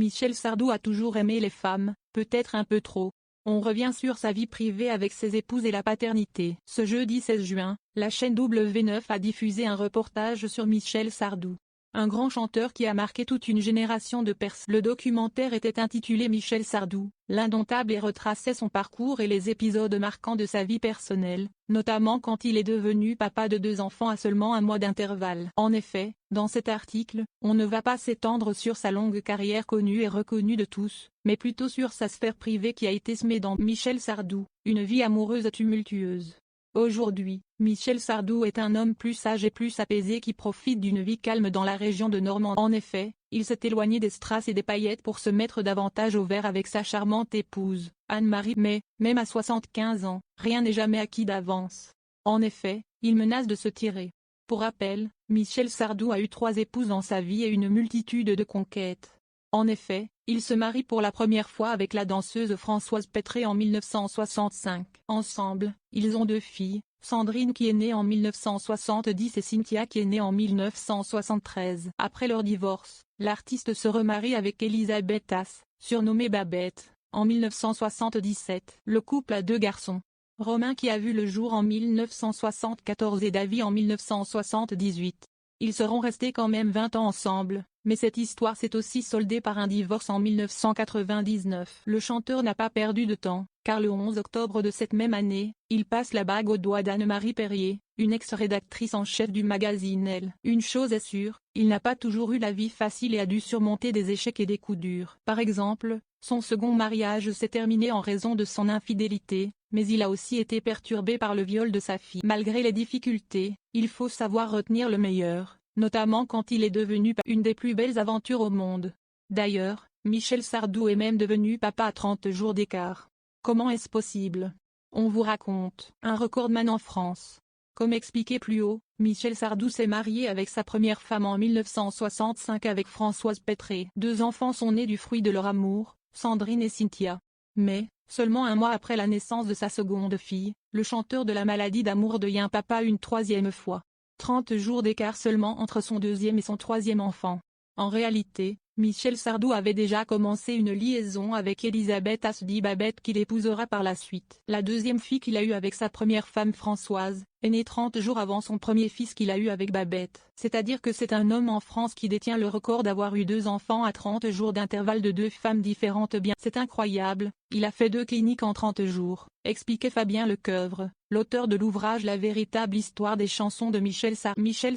Michel Sardou a toujours aimé les femmes, peut-être un peu trop. On revient sur sa vie privée avec ses épouses et la paternité. Ce jeudi 16 juin, la chaîne W9 a diffusé un reportage sur Michel Sardou, un grand chanteur qui a marqué toute une génération de personnes. Le documentaire était intitulé Michel Sardou, l'indomptable, et retraçait son parcours et les épisodes marquants de sa vie personnelle, notamment quand il est devenu papa de 2 enfants à seulement 1 mois d'intervalle. En effet, dans cet article, on ne va pas s'étendre sur sa longue carrière connue et reconnue de tous, mais plutôt sur sa sphère privée qui a été semée dans Michel Sardou, une vie amoureuse tumultueuse. Aujourd'hui, Michel Sardou est un homme plus sage et plus apaisé qui profite d'une vie calme dans la région de Normandie. En effet, il s'est éloigné des strass et des paillettes pour se mettre davantage au vert avec sa charmante épouse, Anne-Marie. Mais, même à 75 ans, rien n'est jamais acquis d'avance. En effet, il menace de se tirer. Pour rappel, Michel Sardou a eu 3 épouses dans sa vie et une multitude de conquêtes. En effet, il se marie pour la première fois avec la danseuse Françoise Pétré en 1965. Ensemble, ils ont 2 filles, Sandrine qui est née en 1970 et Cynthia qui est née en 1973. Après leur divorce, l'artiste se remarie avec Elisabeth Haas, surnommée Babette, en 1977. Le couple a 2 garçons. Romain qui a vu le jour en 1974 et David en 1978. Ils seront restés quand même 20 ans ensemble, mais cette histoire s'est aussi soldée par un divorce en 1999. Le chanteur n'a pas perdu de temps, car le 11 octobre de cette même année, il passe la bague au doigt d'Anne-Marie Perrier, une ex-rédactrice en chef du magazine Elle. Une chose est sûre, il n'a pas toujours eu la vie facile et a dû surmonter des échecs et des coups durs. Par exemple, son second mariage s'est terminé en raison de son infidélité, mais il a aussi été perturbé par le viol de sa fille. Malgré les difficultés, il faut savoir retenir le meilleur, notamment quand il est devenu une des plus belles aventures au monde. D'ailleurs, Michel Sardou est même devenu papa à 30 jours d'écart. Comment est-ce possible? On vous raconte. Un recordman en France. Comme expliqué plus haut, Michel Sardou s'est marié avec sa première femme en 1965 avec Françoise Pétré. 2 enfants sont nés du fruit de leur amour, Sandrine et Cynthia. Mais, seulement 1 mois après la naissance de sa seconde fille, le chanteur de la maladie d'amour devient papa une 3e fois. 30 jours d'écart seulement entre son 2e et son 3e enfant. En réalité, Michel Sardou avait déjà commencé une liaison avec Elisabeth Haas dit Babette qu'il épousera par la suite. La 2e fille qu'il a eue avec sa première femme Françoise, est née 30 jours avant son premier fils qu'il a eu avec Babette. C'est-à-dire que c'est un homme en France qui détient le record d'avoir eu 2 enfants à 30 jours d'intervalle de 2 femmes différentes. Bien, c'est incroyable, il a fait 2 cliniques en 30 jours, expliquait Fabien Lecoeuvre, l'auteur de l'ouvrage La véritable histoire des chansons de Michel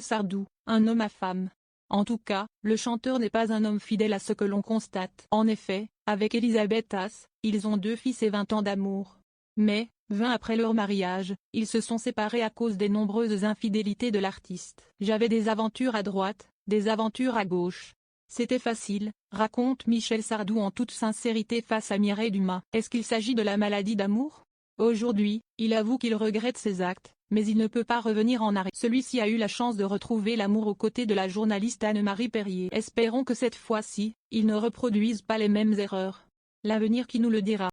Sardou, un homme à femme. En tout cas, le chanteur n'est pas un homme fidèle à ce que l'on constate. En effet, avec Elisabeth Haas, ils ont 2 fils et 20 ans d'amour. Mais, 20 après leur mariage, ils se sont séparés à cause des nombreuses infidélités de l'artiste. J'avais des aventures à droite, des aventures à gauche. C'était facile, raconte Michel Sardou en toute sincérité face à Mireille Dumas. Est-ce qu'il s'agit de la maladie d'amour? Aujourd'hui, il avoue qu'il regrette ses actes, mais il ne peut pas revenir en arrière. Celui-ci a eu la chance de retrouver l'amour aux côtés de la journaliste Anne-Marie Perrier. Espérons que cette fois-ci, il ne reproduise pas les mêmes erreurs. L'avenir qui nous le dira.